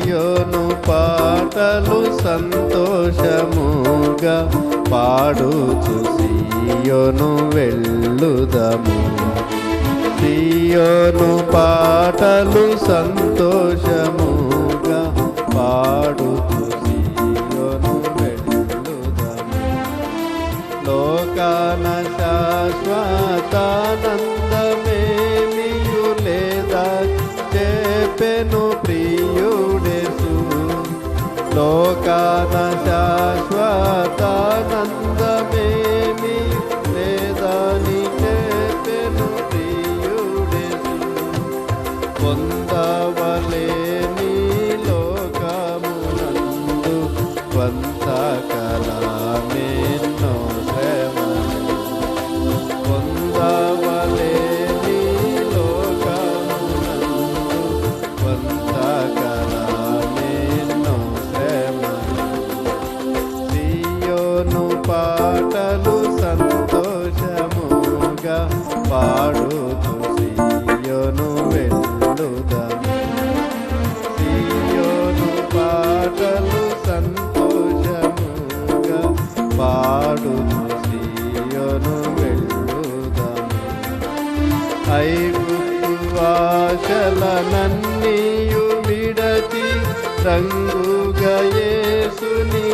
సియోను పాటలు సంతోషముగా పాడుచు సియోను వెళ్ళుదము. సియోను పాటలు సంతోషముగా పాడుచు సియోను వెళ్ళుదము. లోకాన శాశ్వతానందమేమియు లేదా చెప్పెను ప్రియుడేసు. లోకాన శాశ్వతానందమేమి లేదని చెప్పెను ప్రియుడేసు. పొందవలేని లోకమునందు కొంతకాలమెన్నో శ్రమలు. పొందవలేని లోకమునందు కొంతకాలమెన్నో శ్రమలు. సియోను పాటలు సంతోషముగా పాడుతూ సియోను వెళ్ళుదము. సియోను పాటలు సంతోషముగా పాడుతూ సియోను వెళ్ళుదము. ఐగుప్తు ఆశలనన్నీయు విడచి రంగుగా యేసుని